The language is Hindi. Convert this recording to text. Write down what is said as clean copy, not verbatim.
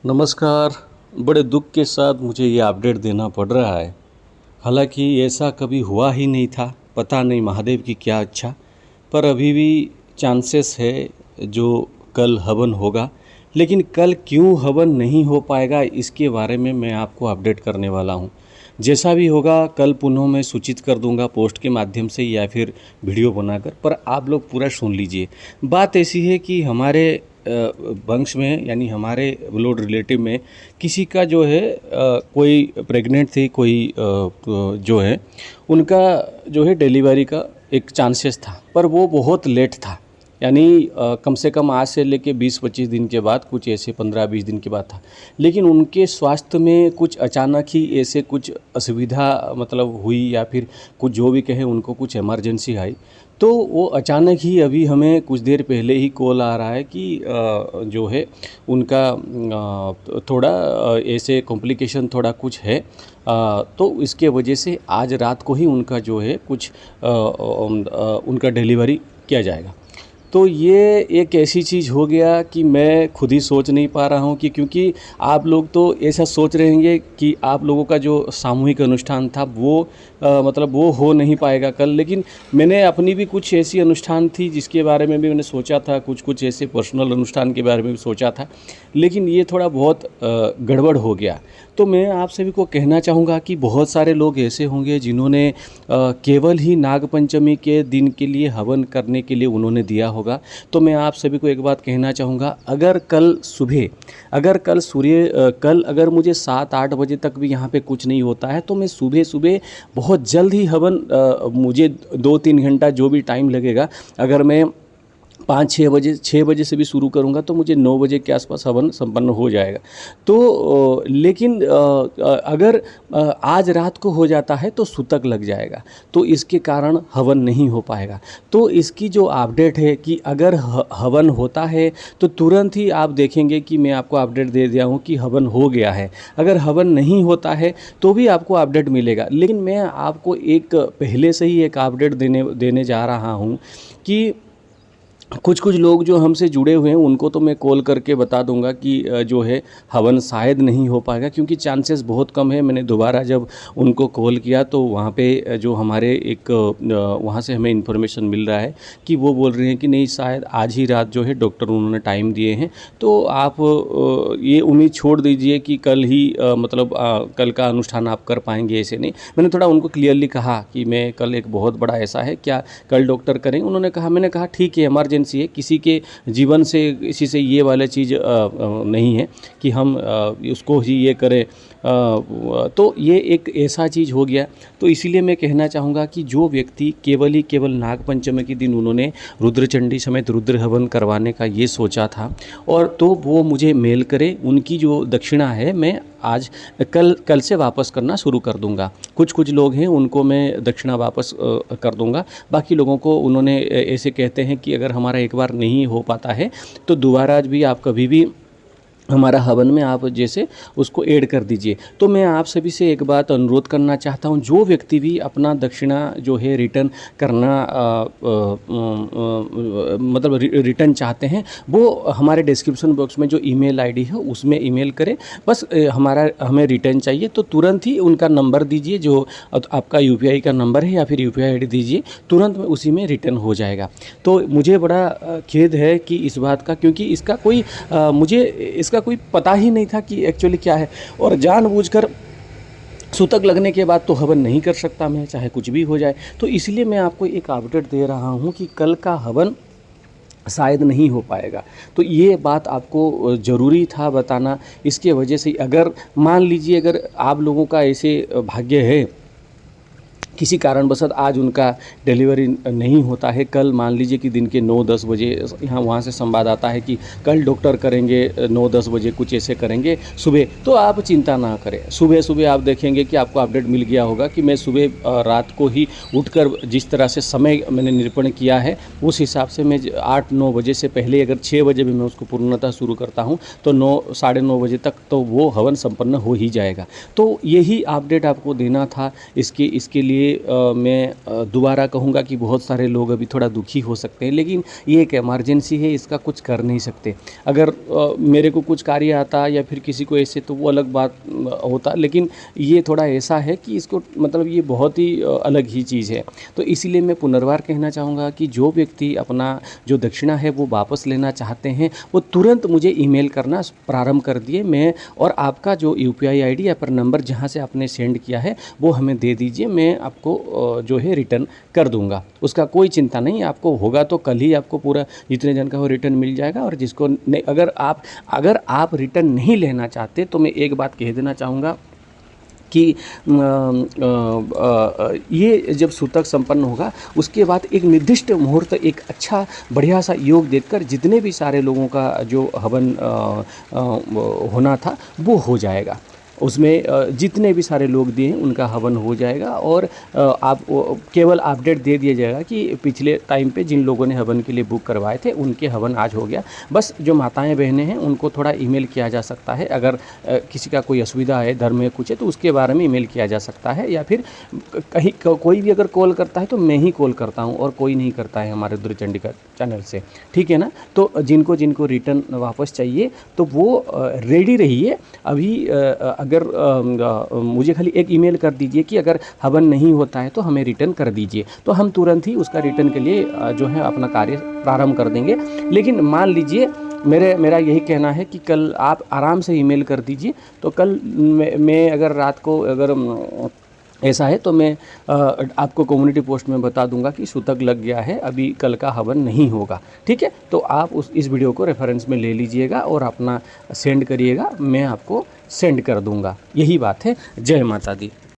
नमस्कार। बड़े दुख के साथ मुझे ये अपडेट देना पड़ रहा है। हालांकि ऐसा कभी हुआ ही नहीं था, पता नहीं महादेव की क्या इच्छा, पर अभी भी चांसेस है जो कल हवन होगा। लेकिन कल क्यों हवन नहीं हो पाएगा इसके बारे में मैं आपको अपडेट करने वाला हूँ। जैसा भी होगा कल पुनः मैं सूचित कर दूंगा पोस्ट के माध्यम से या फिर वीडियो बनाकर, पर आप लोग पूरा सुन लीजिए। बात ऐसी है कि हमारे वंश में यानी हमारे ब्लड रिलेटिव में किसी का जो है कोई प्रेग्नेंट थी, कोई जो है उनका जो है डिलीवरी का एक चांसेस था, पर वो बहुत लेट था। यानी कम से कम आज से लेके 20-25 दिन के बाद, कुछ ऐसे 15-20 दिन के बाद था। लेकिन उनके स्वास्थ्य में कुछ अचानक ही ऐसे कुछ असुविधा मतलब हुई या फिर कुछ जो भी कहे उनको कुछ इमरजेंसी आई, तो वो अचानक ही अभी हमें कुछ देर पहले ही कॉल आ रहा है कि जो है उनका थोड़ा ऐसे कॉम्प्लिकेशन थोड़ा कुछ है। तो इसके वजह से आज रात को ही उनका जो है कुछ उनका डिलीवरी किया जाएगा। तो ये एक ऐसी चीज़ हो गया कि मैं खुद ही सोच नहीं पा रहा हूँ कि क्योंकि आप लोग तो ऐसा सोच रहे होंगे कि आप लोगों का जो सामूहिक अनुष्ठान था वो मतलब वो हो नहीं पाएगा कल। लेकिन मैंने अपनी भी कुछ ऐसी अनुष्ठान थी जिसके बारे में भी मैंने सोचा था, कुछ ऐसे पर्सनल अनुष्ठान के बारे में भी सोचा था, लेकिन ये थोड़ा बहुत गड़बड़ हो गया। तो मैं आप सभी को कहना चाहूँगा कि बहुत सारे लोग ऐसे होंगे जिन्होंने केवल ही नागपंचमी के दिन के लिए हवन करने के लिए उन्होंने दिया होगा। तो मैं आप सभी को एक बात कहना चाहूँगा, अगर कल सुबह कल अगर मुझे 7-8 बजे तक भी यहाँ पे कुछ नहीं होता है तो मैं सुबह सुबह बहुत जल्द ही हवन मुझे 2-3 घंटा जो भी टाइम लगेगा, अगर मैं 6 बजे से भी शुरू करूंगा तो मुझे 9 बजे के आसपास हवन संपन्न हो जाएगा। तो लेकिन अगर आज रात को हो जाता है तो सूतक लग जाएगा, तो इसके कारण हवन नहीं हो पाएगा। तो इसकी जो अपडेट है कि अगर हवन होता है तो तुरंत ही आप देखेंगे कि मैं आपको अपडेट दे दिया हूँ कि हवन हो गया है। अगर हवन नहीं होता है तो भी आपको अपडेट मिलेगा। लेकिन मैं आपको एक पहले से ही एक अपडेट देने जा रहा हूँ कि कुछ लोग जो हमसे जुड़े हुए हैं उनको तो मैं कॉल करके बता दूंगा कि जो है हवन शायद नहीं हो पाएगा, क्योंकि चांसेस बहुत कम है। मैंने दोबारा जब उनको कॉल किया तो वहाँ पे जो हमारे एक वहाँ से हमें इन्फॉर्मेशन मिल रहा है कि वो बोल रहे हैं कि नहीं, शायद आज ही रात जो है डॉक्टर उन्होंने टाइम दिए हैं, तो आप ये उम्मीद छोड़ दीजिए कि कल ही मतलब कल का अनुष्ठान आप कर पाएंगे, ऐसे नहीं। मैंने थोड़ा उनको क्लियरली कहा कि मैं कल एक बहुत बड़ा ऐसा है, क्या कल डॉक्टर करेंगे? उन्होंने कहा, मैंने कहा ठीक है, इमरजेंसी है, किसी के जीवन से किसी से ये वाला चीज़ नहीं है कि हम उसको ही ये करें। तो ये एक ऐसा चीज़ हो गया। तो इसीलिए मैं कहना चाहूँगा कि जो व्यक्ति केवल नागपंचमी के दिन उन्होंने रुद्रचंडी समेत रुद्र हवन करवाने का ये सोचा था, और तो वो मुझे मेल करे। उनकी जो दक्षिणा है मैं आज कल से वापस करना शुरू कर दूंगा। कुछ लोग हैं उनको मैं दक्षिणा वापस कर दूंगा। बाकी लोगों को उन्होंने ऐसे कहते हैं कि अगर हमारा एक बार नहीं हो पाता है तो दोबारा भी आप कभी भी हमारा हवन में आप जैसे उसको ऐड कर दीजिए। तो मैं आप सभी से एक बात अनुरोध करना चाहता हूं, जो व्यक्ति भी अपना दक्षिणा जो है रिटर्न करना मतलब रिटर्न चाहते हैं, वो हमारे डिस्क्रिप्शन बॉक्स में जो ईमेल आईडी है उसमें ईमेल करें। बस हमें रिटर्न चाहिए तो तुरंत ही उनका नंबर दीजिए, जो आपका यूपीआई का नंबर है या फिर यूपीआई आईडी दीजिए, तुरंत में उसी में रिटर्न हो जाएगा। तो मुझे बड़ा खेद है कि इस बात का, क्योंकि इसका कोई मुझे इसका कोई पता ही नहीं था कि एक्चुअली क्या है, और जानबूझकर सूतक लगने के बाद तो हवन नहीं कर सकता मैं, चाहे कुछ भी हो जाए। तो इसलिए मैं आपको एक अपडेट दे रहा हूँ कि कल का हवन शायद नहीं हो पाएगा। तो ये बात आपको ज़रूरी था बताना। इसके वजह से अगर मान लीजिए अगर आप लोगों का ऐसे भाग्य है किसी कारणवशत आज उनका डिलीवरी नहीं होता है, कल मान लीजिए कि दिन के 9-10 बजे यहाँ वहाँ से संवाद आता है कि कल डॉक्टर करेंगे 9-10 बजे, कुछ ऐसे करेंगे सुबह, तो आप चिंता ना करें। सुबह आप देखेंगे कि आपको अपडेट मिल गया होगा कि मैं सुबह रात को ही उठकर जिस तरह से समय मैंने निरूपण किया है उस हिसाब से मैं 8-9 बजे से पहले अगर 6 बजे भी मैं उसको पूर्णतः शुरू करता हूँ तो 9-9:30 बजे तक तो वो हवन संपन्न हो ही जाएगा। तो यही अपडेट आपको देना था। इसके लिए मैं दोबारा कहूँगा कि बहुत सारे लोग अभी थोड़ा दुखी हो सकते हैं, लेकिन ये एक इमरजेंसी है, इसका कुछ कर नहीं सकते। अगर मेरे को कुछ कार्य आता या फिर किसी को ऐसे, तो वो अलग बात होता, लेकिन ये थोड़ा ऐसा है कि इसको मतलब ये बहुत ही अलग ही चीज़ है। तो इसीलिए मैं पुनर्वार कहना चाहूँगा कि जो व्यक्ति अपना जो दक्षिणा है वो वापस लेना चाहते हैं, वो तुरंत मुझे ईमेल करना प्रारंभ कर दिए। मैं और आपका जो यूपीआई आईडी या पर नंबर जहाँ से आपने सेंड किया है वो हमें दे दीजिए, मैं आपको जो है रिटर्न कर दूंगा। उसका कोई चिंता नहीं, आपको होगा तो कल ही आपको पूरा जितने जन का हो रिटर्न मिल जाएगा। और जिसको नहीं, अगर आप रिटर्न नहीं लेना चाहते तो मैं एक बात कह देना चाहूँगा कि ये जब सूतक संपन्न होगा उसके बाद एक निर्दिष्ट मुहूर्त, एक अच्छा बढ़िया सा योग देखकर जितने भी सारे लोगों का जो हवन होना था वो हो जाएगा। उसमें जितने भी सारे लोग दिए हैं उनका हवन हो जाएगा। और आप केवल अपडेट दे दिया जाएगा कि पिछले टाइम पे जिन लोगों ने हवन के लिए बुक करवाए थे उनके हवन आज हो गया। बस जो माताएं बहनें हैं उनको थोड़ा ईमेल किया जा सकता है, अगर किसी का कोई असुविधा है, धर्म में कुछ है तो उसके बारे में ईमेल किया जा सकता है। या फिर कहीं कोई भी अगर कॉल करता है तो मैं ही कॉल करता हूँ और कोई नहीं करता है हमारे उधर चंडीगढ़ चैनल से, ठीक है ना। तो जिनको जिनको रिटर्न वापस चाहिए तो वो रेडी रहिए। अभी अगर मुझे खाली एक ईमेल कर दीजिए कि अगर हवन नहीं होता है तो हमें रिटर्न कर दीजिए, तो हम तुरंत ही उसका रिटर्न के लिए जो है अपना कार्य प्रारंभ कर देंगे। लेकिन मान लीजिए मेरा यही कहना है कि कल आप आराम से ईमेल कर दीजिए, तो कल मैं अगर रात को अगर ऐसा है तो मैं आपको कम्युनिटी पोस्ट में बता दूंगा कि सूतक लग गया है, अभी कल का हवन नहीं होगा, ठीक है। तो आप इस वीडियो को रेफरेंस में ले लीजिएगा और अपना सेंड करिएगा, मैं आपको सेंड कर दूंगा। यही बात है। जय माता दी।